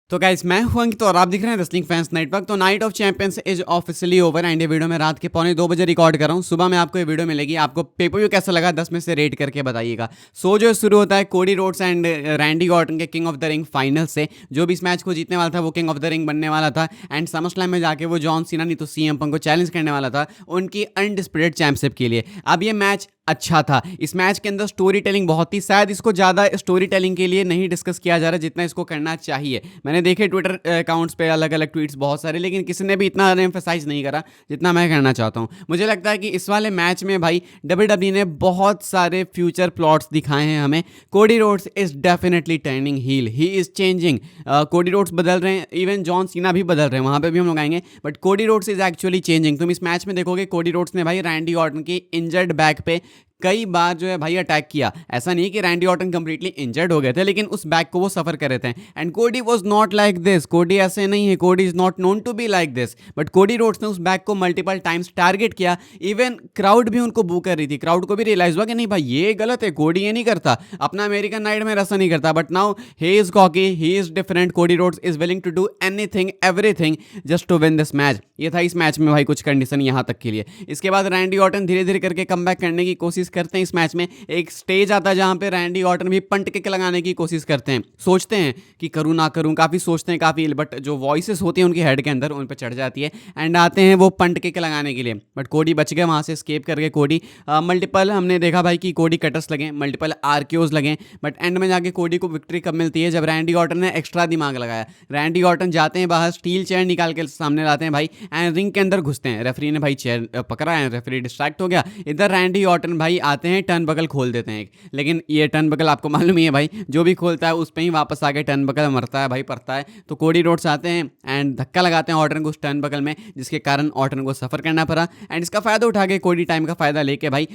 तो गाइस मैं हूं अंकित और आप दिख रहे हैं रेसलिंग फैंस नेटवर्क। तो night of champions is officially over and ये वीडियो मैं रात के 1:45 रिकॉर्ड कर रहा हूं। सुबह में आपको ये वीडियो मिलेगी। आपको पेपर कैसा लगा 10 में से रेट करके बताइएगा। सो जो शुरू होता है Cody Rhodes and Randy Orton के king of the ring final से। जो भी इस मैच को जीतने वाला था वो किंग ऑफ द रिंग बनने वाला था एंड समरस्लैम में जाके वो जॉन सीना नहीं तो सीएम पंक को चैलेंज करने वाला था उनकी अनडिस्प्यूटेड चैंपियनशिप के लिए। अब ये मैच अच्छा था। इस मैच के अंदर स्टोरी टेलिंग बहुत थी। शायद इसको ज़्यादा स्टोरी टेलिंग के लिए नहीं डिस्कस किया जा रहा जितना इसको करना चाहिए। मैंने देखे ट्विटर अकाउंट्स पे अलग अलग ट्वीट्स बहुत सारे, लेकिन किसी ने भी इतना एम्फेसाइज नहीं करा जितना मैं करना चाहता हूँ। मुझे लगता है कि इस वाले मैच में भाई डब्ल्यूडब्ल्यूई ने बहुत सारे फ्यूचर प्लॉट्स दिखाए हैं हमें। Cody Rhodes is definitely turning heel, he is changing. Cody Rhodes बदल रहे हैं, इवन जॉन सीना भी बदल रहे हैं, वहाँ पे भी हम लोग आएंगे। But Cody Rhodes is actually changing. तुम इस मैच में देखोगे कोडी रोड्स ने भाई रैंडी ऑर्टन की इंजर्ड बैक पे कई बार जो है भाई अटैक किया। ऐसा नहीं है कि रैंडी ऑर्टन कंप्लीटली इंजर्ड हो गए थे, लेकिन उस बैक को वो सफर कर रहे थे। And Cody was not like this. कोडी ऐसे नहीं है, Cody is not known to be like this. But Cody Rhodes ने उस बैक को मल्टीपल टाइम्स टारगेट किया। इवन क्राउड भी उनको बू कर रही थी। क्राउड को भी रियलाइज हुआ कि नहीं भाई ये गलत है, कोडी ये नहीं करता, अपना अमेरिकन नाइट में ऐसा नहीं करता। But now he is cocky, he is different. Cody Rhodes is willing to do anything everything just to win this match. ये था इस मैच में भाई कुछ कंडीशन यहाँ तक के लिए। इसके बाद रैंडी ऑर्टन धीरे धीरे करके कमबैक करने की कोशिश करते हैं। इस मैच में एक स्टेज आता है जहां पे रैंडी ऑर्टन भी पंट किक लगाने की कोशिश करते हैं। सोचते हैं कि करूं ना करूं, काफी सोचते हैं काफी, बट जो वॉइसेस होती हैं उनकी हेड के अंदर उन पे चढ़ जाती है एंड आते हैं वो पंट किक लगाने के लिए। बट कोडी बच गए वहां से स्केप करके। कोडी मल्टीपल हमने देखा भाई कि कोडी कटर्स लगे, मल्टीपल आरक्यूज लगे, बट एंड में जाके कोडी को विक्ट्री कब मिलती है? जब रैंडी ऑर्टन ने एक्स्ट्रा दिमाग लगाया। रैंडी ऑर्टन जाते हैं बाहर, स्टील चेयर निकाल के सामने लाते हैं भाई एंड रिंग के अंदर घुसते हैं। रेफरी ने भाई चेयर पकड़ा है, रेफरी डिस्ट्रैक्ट हो गया। इधर रैंडी ऑर्टन भाई आते हैं, टर्न बगल खोल देते हैं एक। लेकिन ये टर्न बगल आपको मालूम ही है भाई, जो भी खोलता है उस पर ही वापस आके टर्न बगल मरता है भाई, पड़ता है। तो कोडी रोड्स आते हैं एंड धक्का लगाते हैं ऑर्टन को उस टर्न बगल में, जिसके कारण ऑर्टन को सफर करना पड़ा। एंड इसका फायदा उठा के कोडी टाइम का फायदा लेके भाई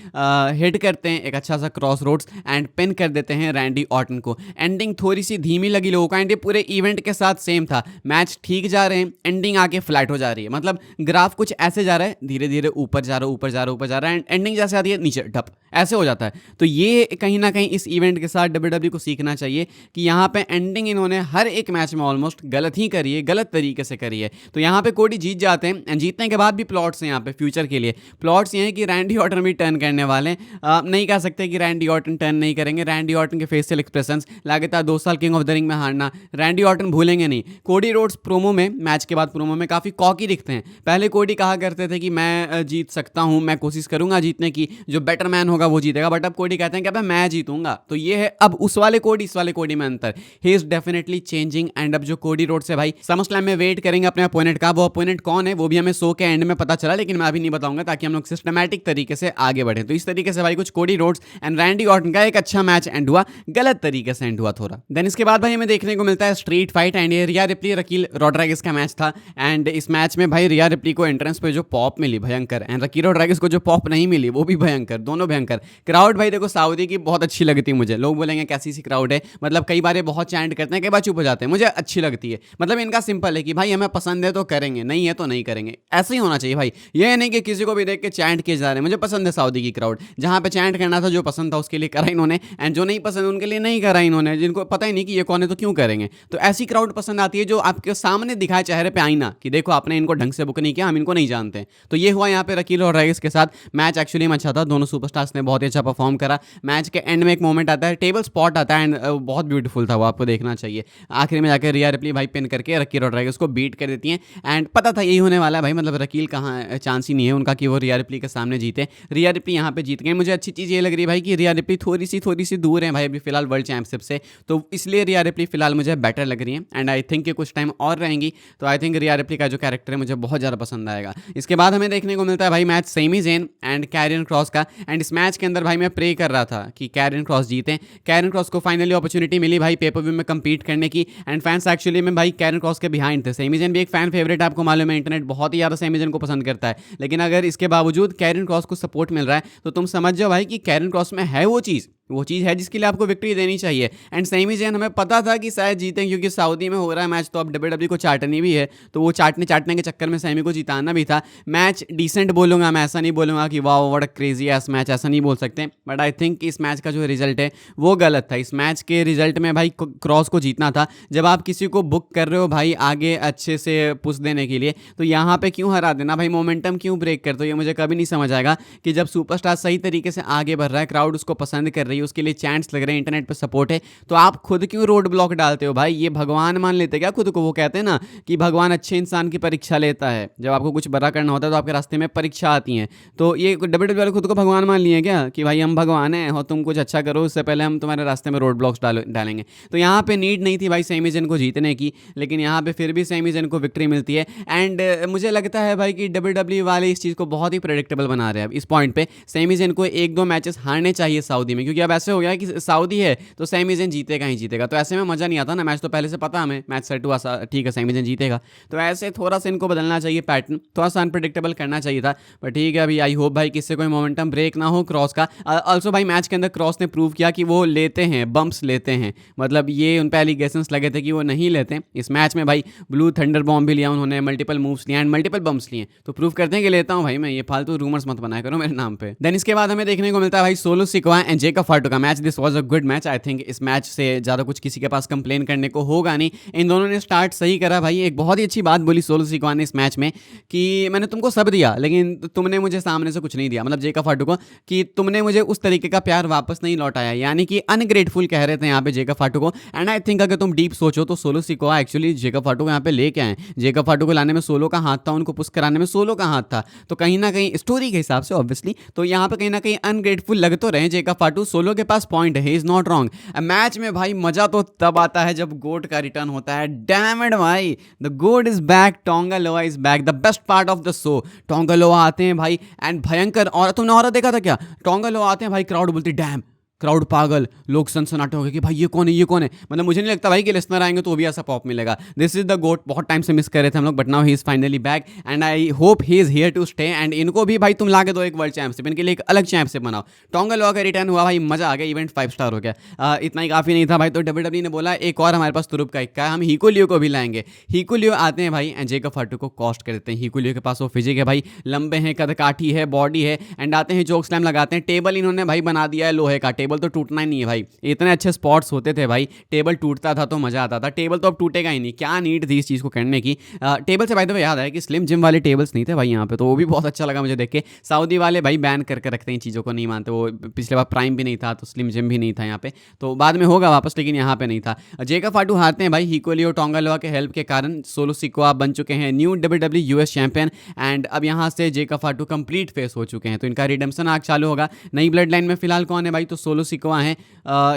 हिट करते हैं एक अच्छा सा क्रॉस रोड्स एंड पिन कर देते हैं रैंडी ऑर्टन को। एंडिंग थोड़ी सी धीमी लगी लोगों को एंड ये पूरे इवेंट के साथ सेम था। मैच ठीक जा रहे हैं, एंडिंग आके फ्लैट हो जा रही है। मतलब ग्राफ कुछ ऐसे जा रहा है, धीरे धीरे ऊपर जा रहा है, ऊपर जा रहा है, ऊपर जा रहा है एंड एंडिंग जैसे आती है नीचे डप, ऐसे हो जाता है। तो ये कहीं ना कहीं इस इवेंट के साथ डब्ल्यूडब्ल्यूई को सीखना चाहिए कि यहाँ पे एंडिंग इन्होंने हर एक मैच में ऑलमोस्ट गलत ही करी है, गलत तरीके से करी है। तो यहाँ पे कोडी जीत जाते हैं एंड जीतने के बाद भी प्लॉट्स हैं यहाँ पे फ्यूचर के लिए। प्लॉट्स ये हैं कि रैंडी ऑर्टन भी टर्न करने वाले हैं। नहीं कह सकते कि रैंडी ऑर्टन टर्न नहीं करेंगे। रैंडी ऑर्टन के फेशियल एक्सप्रेशंस लगातार 2 साल किंग ऑफ द रिंग में हारना, रैंडी ऑर्टन भूलेंगे नहीं। कोडी रोड्स प्रोमो में, मैच के बाद प्रोमो में काफ़ी कॉकी दिखते हैं। पहले कोडी कहा करते थे कि मैं जीत सकता हूँ, मैं कोशिश करूंगा जीतने की, जो बेटर मैन होगा वो जीतेगा। बट अब कोडी कहते हैं कि अब मैं जीतूंगा। तो ये है अब उस वाले कोडी इस वाले कोडी में अंतर। He is definitely changing and अब जो कोडी रोड से भाई समरस्लैम में वेट करेंगे अपने अपोनेंट का, वो अपोनेंट कौन है वो भी हमें शो के एंड में पता चला, लेकिन मैं अभी नहीं बताऊंगा ताकि हम लोग सिस्टमैटिक तरीके से आगे बढ़े। तो इस तरीके से भाई कुछ कोडी रोड्स एंड रैंडी ऑर्टन का एक अच्छा मैच एंड हुआ, गलत तरीके से एंड हुआ थोड़ा। देन इसके बाद भाई हमें देखने को मिलता है स्ट्रीट फाइट एंड ये रिया रिप्ली रकील रॉड्रिगेज का मैच था। एंड इस मैच में भाई रिया रिप्ली को एंट्रेंस पे जो पॉप मिली भयंकर, एंड रकील रॉड्रिगेज को जो पॉप नहीं मिली वो भी भयंकर, दोनों भयंकर। क्राउड भाई देखो सऊदी की बहुत अच्छी लगती है मुझे। लोग बोलेंगे कैसी सी क्राउड है, मतलब कई बार ये बहुत चैंट करते हैं, कई बार चुप हो जाते हैं, मुझे अच्छी लगती है। मतलब इनका सिंपल है कि भाई हमें पसंद है तो करेंगे, नहीं है तो नहीं करेंगे। ऐसे ही होना चाहिए भाई। ये नहीं कि किसी को भी देख के चैंट किए जा रहे हैं। मुझे पसंद है सऊदी की क्राउड, जहाँ पे चैंट करना था, जो पसंद था उसके लिए करा इन्होंने, एंड जो नहीं पसंद उनके लिए नहीं करा इन्होंने, जिनको पता ही नहीं कि ये कौन है तो क्यों करेंगे। तो ऐसी क्राउड पसंद आती है जो आपके सामने दिखाए चेहरे पे आईना कि देखो आपने इनको ढंग से बुक नहीं किया, हम इनको नहीं जानते। तो ये हुआ यहाँ पे रकील और रईस के साथ। मैच एक्चुअली में अच्छा था, दोनों सुपरस्टार्स ने बहुत ही अच्छा परफॉर्म करा। मैच के एंड में एक मोमेंट आता है, टेबल स्पॉट आता है एंड बहुत ब्यूटीफुल था, वो आपको देखना चाहिए। आखिर में जाकर रिया रिप्ली भाई पिन करके रकील रॉड्रिगेज को बीट कर देती हैं एंड पता था यही होने वाला है भाई। मतलब रकील कहाँ, चांस ही नहीं है उनका कि वो रिया रिप्ली के सामने जीते। रिया रिप्ली यहाँ पे जीत गए। मुझे अच्छी चीज़ ये लग रही है भाई कि रिया रिप्ली थोड़ी सी दूर है भाई अभी फिलहाल वर्ल्ड चैंपियनशिप से, तो इसलिए रिया रिप्ली फिलहाल मुझे बेटर लग रही है एंड आई थिंक कि कुछ टाइम और रहेंगी। तो आई थिंक रिया रिप्ली का जो कैरेक्टर है मुझे बहुत ज़्यादा पसंद आएगा। इसके बाद हमें देखने को मिलता है भाई match Sami Zayn and Karrion Kross का। एंड इस मैच के अंदर भाई मैं प्रे कर रहा था कि कैरियन क्रॉस जीते। कैरियन क्रॉस को फाइनली अपॉर्चुनिटी मिली भाई पेपर व्यू में compete करने की एंड फैंस एक्चुअली में भाई कैरियन क्रॉस के बिहाइंड थे। सेमी जेन भी एक फैन फेवरेट है, आपको मालूम है, इंटरनेट बहुत ही ज़्यादा सेमी जेन को पसंद करता है। लेकिन अगर इसके बावजूद कैरियन क्रॉस को सपोर्ट मिल रहा है तो तुम समझ जाओ भाई कि कैरियन क्रॉस में है वो चीज़ वो चीज़ है जिसके लिए आपको विक्ट्री देनी चाहिए। एंड सैमी ज़ैन हमें पता था कि शायद जीतें, क्योंकि सऊदी में हो रहा है मैच, तो अब डब्ल्यूडब्ल्यू को चाटनी भी है, तो वो चाटने के चक्कर में सैमी को जिताना भी था। मैच डिसेंट बोलूँगा मैं, ऐसा नहीं बोलूँगा कि वाह what a crazy S match, ऐसा नहीं बोल सकते। बट आई थिंक इस मैच का जो रिजल्ट है वो गलत था। इस मैच के रिजल्ट में भाई क्रॉस को जीतना था। जब आप किसी को बुक कर रहे हो भाई आगे अच्छे से पुश देने के लिए, तो यहाँ पे क्यों हरा देना भाई, मोमेंटम क्यों ब्रेक करते हो, ये मुझे कभी नहीं समझ आएगा। कि जब सुपरस्टार सही तरीके से आगे बढ़ रहा है, क्राउड उसको पसंद कर रही है, उसके लिए चैंट्स लग रहे हैं, इंटरनेट पर सपोर्ट है, तो आप खुद क्यों रोड ब्लॉक डालते हो भाई। ये भगवान मान लेते क्या खुद को। वो कहते हैं ना कि भगवान अच्छे इंसान की परीक्षा लेता है, जब आपको कुछ बड़ा करना होता है तो आपके रास्ते में परीक्षा आती है। तो ये डब्ल्यूडब्ल्यू वाले खुद को भगवान मान लिए क्या कि भाई हम भगवान हैं और तुम कुछ अच्छा करो उससे पहले हम तुम्हारे रास्ते में रोड ब्लॉक्स डालेंगे। तो यहाँ पे नीड नहीं थी भाई सैमी ज़ैन को जीतने की, लेकिन यहाँ पे फिर भी सैमी ज़ैन को विक्ट्री मिलती है। एंड मुझे लगता है भाई कि डब्ल्यूडब्ल्यू वाले इस चीज़ को बहुत ही प्रेडिक्टेबल बना रहे हैं। अब इस पॉइंट पे सैमी ज़ैन को 1-2 मैचेस हारने चाहिए सऊदी में, क्योंकि अब ऐसे हो गया है कि सऊदी है तो सैमी ज़ैन जीतेगा ही जीतेगा, तो ऐसे में मज़ा नहीं आता ना। मैच तो पहले से पता हमें, मैच सेट हुआ, ठीक है सैमी ज़ैन जीतेगा, तो ऐसे थोड़ा सा इनको बदलना चाहिए पैटर्न, थोड़ा सा अनप्रेडिक्टेबल करना चाहिए था। पर ठीक है, अभी आई होप भाई किससे कोई मोमेंटम ब्रेक ना हो क्रॉस का। ऑल्सो भाई मैच के अंदर क्रॉस ने प्रूव किया कि वो लेते हैं, बम्प्स लेते हैं, मतलब ये उन पर एलिगेशंस लगे थे कि वो नहीं लेते। इस मैच में भाई ब्लू थंडर बॉम्ब भी लिया उन्होंने, मल्टीपल मूव्स लिए एंड मल्टीपल बम्प्स लिए, तो प्रूव करते हैं कि लेता हूँ भाई मैं, ये फालतू रूमर्स मत बनाया करो मेरे नाम पे। देन इसके बाद हमें देखने को मिलता है भाई Solo Sikoa and Jacob Fatu का match. This was a good match. I think इस मैच से ज़्यादा कुछ किसी के पास कंप्लेन करने को होगा नहीं। इन दोनों ने स्टार्ट सही करा भाई। एक बहुत ही अच्छी बात बोली सोलो सिकोआ ने इस मैच में कि मैंने तुमको सब दिया लेकिन तुमने मुझे सामने से कुछ नहीं दिया, मतलब जेकब फाटू को, कि तुमने मुझे उस तरीके का प्यार वापस नहीं लौटाया, यानी कि अनग्रेटफुल कह रहे थे यहाँ पे जेकब फाटू को। एंड आई थिंक अगर तुम डीप सोचो तो सोलो सिकोआ एक्चुअली जेकब फाटू को यहाँ पे लेके आए। जेकब फाटू को लाने में सोलो का हाथ था, उनको पुश कराने में सोलो का हाथ था, तो कहीं ना कहीं स्टोरी के हिसाब से ऑब्वियसली तो यहाँ पे कहीं ना कहीं अनग्रेटफुल लग तो रहे जेकब फाटू। सोलो के पास पॉइंट है, इज नॉट रॉन्ग। मैच में भाई मजा तो तब आता है जब गोट का रिटर्न होता है। डैम इट भाई, the GOAT is back, Tonga Loa is back, the best part of the show. Tonga Loa आते हैं भाई एंड भयंकर, और तुमने और देखा था क्या, टोंगा लोआ आते हैं भाई, क्राउड बोलती डैम, क्राउड पागल, लोग सनसनाटे हो गए कि भाई ये कौन है, ये कौन है। मतलब मुझे नहीं लगता भाई कि लिसनर आएंगे तो वो भी ऐसा पॉप मिलेगा। दिस इज द गोट, बहुत टाइम से मिस कर रहे थे हम लोग, but now he is finally back and I hope he is here to stay. And इनको भी भाई तुम ला के दो एक वर्ल्ड चैंपियनशिप, इनके लिए एक अलग चैंपियनशिप बनाओ। टोंगा लोआ का रिटर्न हुआ भाई, मजा आ गया, इवेंट 5 स्टार हो गया। इतना ही काफी नहीं था भाई, तो डब्ल्यूडब्ल्यू ने बोला एक और हमारे पास तुरुप का इक्का है, हम हीको लियो को भी लाएंगे। हीको लियो आते हैं भाई एंड जेकब फाटू को कॉस्ट कर देते हैं। हीको लियो के पास वो फिजिक है भाई, लंबे हैं, कदकाठी है, बॉडी है, एंड आते हैं जोक स्लैम लगाते हैं। टेबल इन्होंने भाई बना दिया है लोहे का, टेबल तो टूटना ही नहीं है भाई। इतने अच्छे स्पॉट्स होते थे भाई, टेबल टूटता था तो मजा आता था, टेबल तो अब टूटेगा ही नहीं। क्या नीड थी इस चीज़ को करने की। टेबल से भाई तो याद है कि स्लिम जिम वाले टेबल्स नहीं थे भाई यहाँ पे, तो वो भी बहुत अच्छा लगा मुझे देख के। सऊदी वाले भाई बैन करके रखते हैं, चीज़ों को नहीं मानते। वो पिछले बार प्राइम भी नहीं था तो स्लिम जिम भी नहीं था यहाँ पे, तो बाद में होगा वापस, लेकिन यहाँ पे नहीं था। जेकब फाटू हारते हैं भाई हीको लियो टोंगा लोआ के हेल्प के कारण। सोलो सिकोआ बन चुके हैं new WWE US champion and अब यहाँ से जेकब फाटू कंप्लीट फेस हो चुके हैं, तो इनका रिडेम्पशन आग चालू होगा। नई ब्लड लाइन में फिलहाल कौन है भाई, तो सोलो सिकोआ है,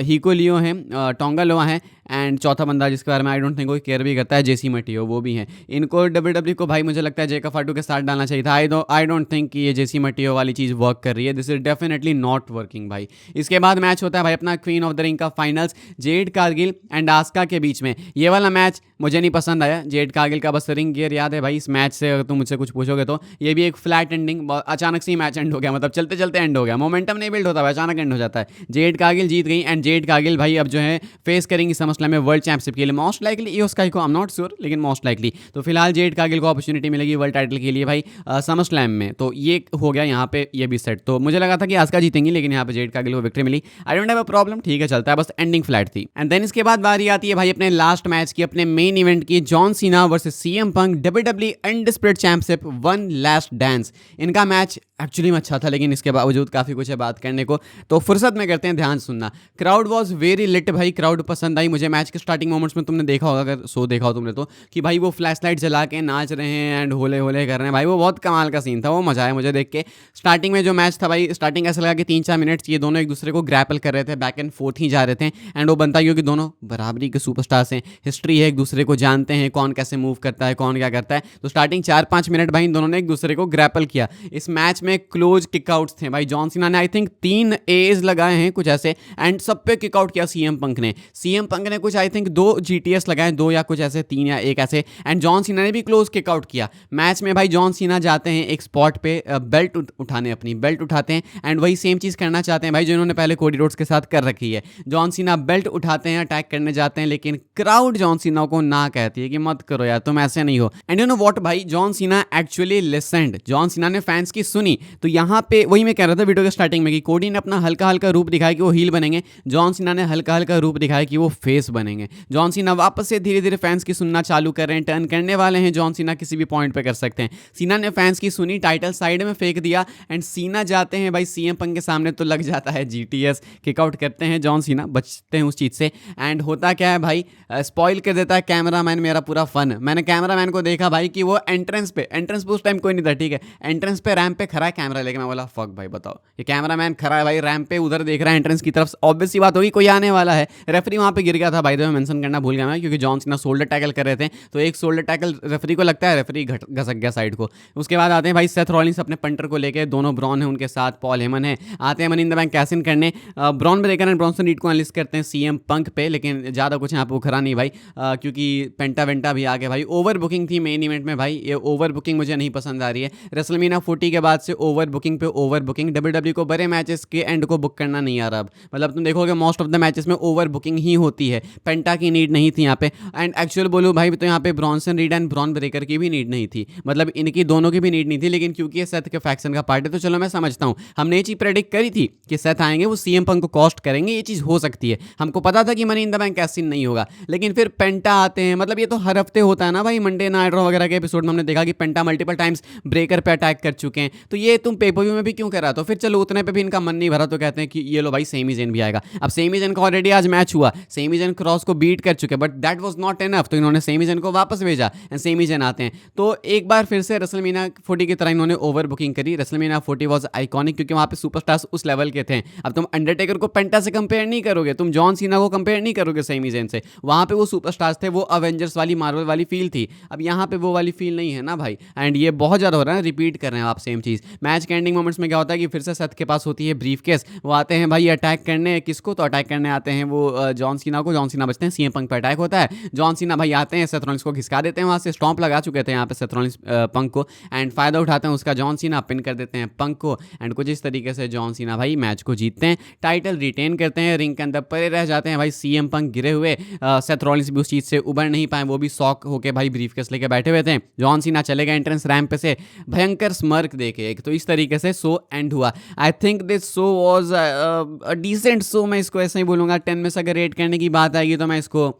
हीको लियो है, टोंगा लोआ है एंड चौथा बंदा जिसके बारे में आई डोंट थिंक कोई केयर भी करता है, जेसी मटियो, वो भी है। इनको डब्ल्यूडब्ल्यू को भाई मुझे लगता है जेकब फाटू के साथ डालना चाहिए था। आई डोंट थिंक कि ये जेसी मटियो वाली चीज़ वर्क कर रही है। This is definitely not working भाई। इसके बाद मैच होता है भाई अपना क्वीन ऑफ द रिंग का finals, Jade Cargill and Aska के बीच में। ये वाला मैच मुझे नहीं पसंद आया। जेड कारगिल का बस रिंग गियर याद है भाई, इस मैच से अगर तुम मुझसे कुछ पूछोगे तो ये भी एक फ्लैट एंडिंग, अचानक से ही मैच एंड हो गया, मतलब चलते चलते एंड हो गया, मोमेंटम नहीं बिल्ड होता है, अचानक एंड हो जाता है। जेड कारगिल जीत गई एंड जेड कारगिल भाई अब जो है फेस करेंगी समरस्लैम में वर्ल्ड चैंपियनशिप के लिए, मोस्ट लाइकली ईओ स्काई को, आई एम नॉट श्योर, लेकिन मोस्ट लाइकली। तो फिलहाल जेड कारगिल को अपॉर्चुनिटी मिलेगी वर्ल्ड टाइटल के लिए भाई समरस्लैम में, तो ये हो गया यहाँ पे ये भी सेट। तो मुझे लगा था कि आस्का जीतेंगी, लेकिन यहाँ पे जेड कारगिल को विक्ट्री मिली। I don't have a problem, ठीक है चलता है, बस एंडिंग फ्लैट थी। एंड देन इसके बाद बारी आती है भाई अपने लास्ट मैच की, अपने मेन इवेंट की, John Cena versus CM Punk WWE undisputed championship one last dance. इनका मैच एक्चुअली में अच्छा था, लेकिन इसके बावजूद काफ़ी कुछ है बात करने को, तो फुर्सत में करते हैं, ध्यान सुनना। क्राउड वॉज वेरी लिट भाई, क्राउड पसंद आई मुझे। मैच के स्टार्टिंग मोमेंट्स में तुमने देखा होगा, अगर शो देखा हो तुमने तो, कि भाई वो फ्लैश लाइट जला के नाच रहे हैं एंड होले होले कर रहे हैं भाई, वो बहुत कमाल का सीन था, वो मजा आया मुझे देख के। स्टार्टिंग में जो मैच था भाई, स्टार्टिंग ऐसा लगा कि 3-4 मिनट ये दोनों एक दूसरे को ग्रैपल कर रहे थे, बैक एंड फोर्थ ही जा रहे थे, एंड वो बनता क्योंकि दोनों बराबरी के सुपरस्टार्स हैं, हिस्ट्री है, एक दूसरे को जानते हैं, कौन कैसे मूव करता है, कौन क्या करता है। तो स्टार्टिंग 4-5 मिनट भाई इन दोनों ने एक दूसरे को ग्रैपल किया। इस मैच में क्लोज किकआउट्स थे भाई, जॉन सीना ने आई थिंक 3 एज लगाए हैं कुछ ऐसे, एंड सब पे किकआउट किया सीएम पंक ने। सीएम पंक ने ने कुछ आई थिंक 2 GTS लगाए, 2 या कुछ ऐसे 3 या 1 ऐसे, एंड जॉन सीना ने भी क्लोज किकआउट किया। मैच में भाई जॉन सीना जाते हैं एक स्पॉट पे बेल्ट उठाने, अपनी बेल्ट उठाते हैं, एंड वही सेम चीज़ करना चाहते हैं भाई जो इन्होंने पहले कोडी रोड्स के साथ कर रखी है। जॉन सीना बेल्ट उठाते हैं, अटैक करने जाते हैं, लेकिन क्राउड जॉन सीना को ना कहती है कि मत करो यार, तुम ऐसे नहीं हो। एंड यू नो व्हाट भाई, John Cena actually listened, John Cena ने फैंस की सुनी। तो यहाँ पे वही मैं कह रहा था वीडियो के स्टार्टिंग में कि कोडी ने अपना हल्का हल्का रूप दिखाया कि वो हील बनेंगे, जॉन सीना ने हल्का हल्का रूप दिखाया कि वो फेस बनेंगे। जॉन सीना वापस से धीरे धीरे फैंस की सुनना चालू कर रहे हैं, टर्न करने वाले हैं, जॉन सीना किसी भी पॉइंट पे कर सकते हैं। सीना ने फैंस की सुनी, टाइटल साइड में फेंक दिया, एंड सीना जाते हैं भाई सीएम पंक के सामने, तो लग जाता है GTS, किकआउट करते हैं जॉन सीना, बचते हैं उस चीज़ से। एंड होता क्या है भाई, स्पॉइल कर देता है कैमरामैन मेरा पूरा फन। मैंने कैमरामैन को देखा भाई कि वो एंट्रेंस पे उस टाइम कोई नहीं था, ठीक है, एंट्रेंस पे रैंप पे खड़ा है कैमरा लेके। मैं बोला फक भाई बताओ, ये कैमरामैन खड़ा है भाई रैंप पे, उधर देख रहा है एंट्रेंस की तरफ, ऑब्वियस सी बात होगी कोई आने वाला है। रेफरी वहाँ पे गिर गया था भाई, मैं मेंशन करना भूल गया मैं, क्योंकि जॉन सीना शोल्डर टैकल कर रहे थे, तो एक शोल्डर टैकल रेफरी को लगता है, रेफरी घसक गया साइड को। उसके बाद आते हैं भाई सेथ रॉलिंस अपने पंटर को लेके, दोनों ब्रॉन है उनके साथ, पॉल हेमन है, आते हैं money in the bank cash in करने। Bron Breakker and Bronson Reed को एनालिस्ट करते हैं सीएम पंक पे, लेकिन ज़्यादा कुछ यहाँ पे उखरा नहीं भाई, क्योंकि पेंटा वेंटा भी आ गया भाई। ओवर बुकिंग थी मेन इवेंट में भाई, ये ओवर बुकिंग मुझे नहीं पसंद आ रही है। रेसलमेनिया 40 के बाद से ओवर बुकिंग पे ओवर बुकिंग, WWE को बड़े मैचेस के एंड को बुक करना नहीं आ रहा अब, मतलब तुम देखोगे मोस्ट ऑफ द मैचेस में ओवर बुकिंग ही होती है, पेंटा की नीड नहीं थी यहाँ पे। एंड एक्चुअल बोलूँ भाई तो यहाँ पे Bronson read and Bron Breakker की भी नीड नहीं थी, मतलब इनकी दोनों की भी नीड नहीं थी, लेकिन क्योंकि ये सेथ के फैक्शन का पार्ट है तो चलो मैं समझता हूँ। हमने ये चीज़ प्रेडिक्ट करी थी कि सेथ आएंगे, वो सीएम पंक को कॉस्ट करेंगे, ये चीज़ हो सकती है, हमको पता था कि money in the bank cash इन नहीं होगा, लेकिन फिर पेंटा आते हैं, मतलब ये तो हर हफ्ते होता है ना भाई, मंडे नाइट रॉ वगैरह के एपिसोड में हमने देखा कि पेंटा मल्टीपल टाइम्स ब्रेकर पे अटैक कर चुके हैं, तो ये तुम पेपर में भी क्यों करा? तो फिर चलो उतने पे भी इनका मन नहीं भरा, तो कहते हैं कि ये लो भाई सेमी जेन भी आएगा। अब सेमी जेन का ऑलरेडी आज मैच हुआ, सेमी जेन क्रॉस को बीट कर चुके, but that was not enough, तो इन्होंने सेमी जेन को वापस भेजा एंड सेमी जेन आते हैं। तो एक बार फिर से रेसलमेनिया 40 की तरह इन्होंने ओवर बुकिंग करी। रेसलमेनिया 40 वाज आइकॉनिक क्योंकि वहाँ पे सुपरस्टार्स उस लेवल के थे। अब तुम अंडरटेकर को पेंटा से कंपेयर नहीं करोगे, तुम जॉन सीना को कंपेयर नहीं करोगे सेमी जेन से, वहाँ पे वो सुपरस्टार्स थे, वो अवेंजर्स वाली मार्वल वाली फील थी। अब यहाँ पे वो वाली फील नहीं है ना भाई, एंड ये बहुत ज़्यादा हो रहा है, रिपीट कर रहे हैं आप सेम चीज़। मैच के एंडिंग मोमेंट्स में क्या होता है कि फिर से सेथ के पास होती है ब्रीफ केस, वो आते हैं भाई अटैक करने, किसको? तो अटैक करने आते हैं वो जॉन सीना को, जॉन सीना बचते हैं, सीएम पंक पे अटैक होता है, जॉन सीना भाई आते हैं, सेथ रॉलिंस को घिसका देते हैं, वहाँ से स्टॉम्प लगा चुके थे यहाँ पे सेथ रॉलिंस पंक को, एंड फायदा उठाते हैं उसका, जॉन सीना पिन कर देते हैं पंक को, एंड कुछ इस तरीके से जॉन सीना भाई मैच को जीतते हैं, टाइटल रिटेन करते हैं, रिंग के अंदर परे रह जाते हैं भाई सीएम पंक गिरे हुए, सेथ रॉलिंस भी उस चीज़ से उबर नहीं पाए, वो भी शॉक होके भाई ब्रीफ केस लेके बैठे हुए थे। जॉन सीना चले गए एंट्रेंस रैंप पे से भयंकर स्मर्क देके एक, तो इस तरीके से शो एंड हुआ। I think this show was a decent show, मैं इसको ऐसे ही बोलूँगा। 10 में से अगर रेट करने की बात आएगी तो मैं इसको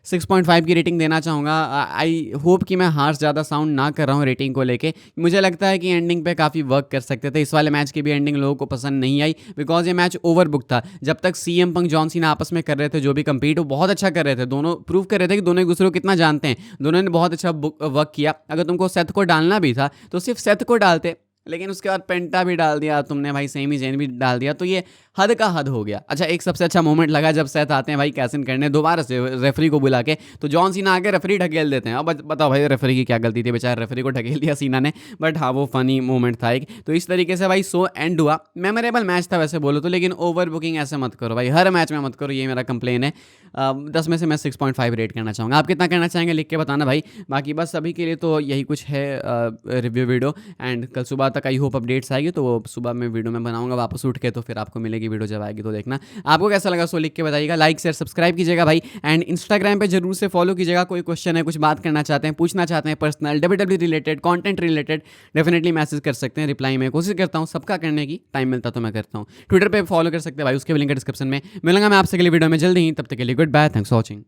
6.5 की रेटिंग देना चाहूँगा। आई होप कि मैं हार्श ज़्यादा साउंड ना कर रहा हूँ रेटिंग को लेके। मुझे लगता है कि एंडिंग पे काफ़ी वर्क कर सकते थे। इस वाले मैच की भी एंडिंग लोगों को पसंद नहीं आई, बिकॉज ये मैच ओवर बुक था। जब तक सीएम पंक जॉन सीना आपस में कर रहे थे जो भी compete, वो बहुत अच्छा कर रहे थे, दोनों प्रूव कर रहे थे कि दोनों एक दूसरे को कितना जानते हैं, दोनों ने बहुत अच्छा वर्क किया। अगर तुमको सेथ को डालना भी था तो सिर्फ सेथ को डालते, लेकिन उसके बाद पेंटा भी डाल दिया तुमने भाई, सेमी जेन भी डाल दिया, तो ये हद का हद हो गया। अच्छा, एक सबसे अच्छा मोमेंट लगा जब सेथ आते हैं भाई कैश इन करने दोबारा से रेफरी को बुला के, तो जॉन सीना आके रेफरी ढकेल देते हैं। अब बताओ भाई रेफरी की क्या गलती थी, बेचारे रेफरी को ढकेल दिया सीना ने, बट हाँ वो फनी मोमेंट था एक। तो इस तरीके से भाई शो एंड हुआ। मेमोरेबल मैच था वैसे बोलो तो, लेकिन ओवर बुकिंग ऐसे मत करो भाई, हर मैच में मत करो, ये मेरा कंप्लेन है। 10 में से मैं 6.5 रेट करना चाहूँगा। आप कितना करना चाहेंगे लिख के बताना भाई। बाकी बस अभी के लिए तो यही कुछ है रिव्यू वीडियो, एंड कल सुबह तक आई होप अपडेट्स आएगी, तो वो सुबह मैं वीडियो में बनाऊंगा वापस उठ के, तो फिर आपको मिलेगी वीडियो जब आएगी तो देखना। आपको कैसा लगा सो लिख के बताइएगा, लाइक शेयर सब्सक्राइब कीजिएगा भाई, एंड इंस्टाग्राम पे जरूर से फॉलो कीजिएगा। कोई क्वेश्चन है, कुछ बात करना चाहते हैं, पूछना चाहते हैं personal WWE related, content related, definitely message कर सकते हैं, रिप्लाई मैं कोशिश करता हूँ सबका करने की, टाइम मिलता तो मैं करता हूँ। ट्विटर पे फॉलो कर सकते हैं भाई, उसके लिंक डिस्क्रिप्शन में। मिलूंगा मैं आपसे अगली वीडियो में जल्दी ही, तब तक के लिए goodbye, thanks for watching.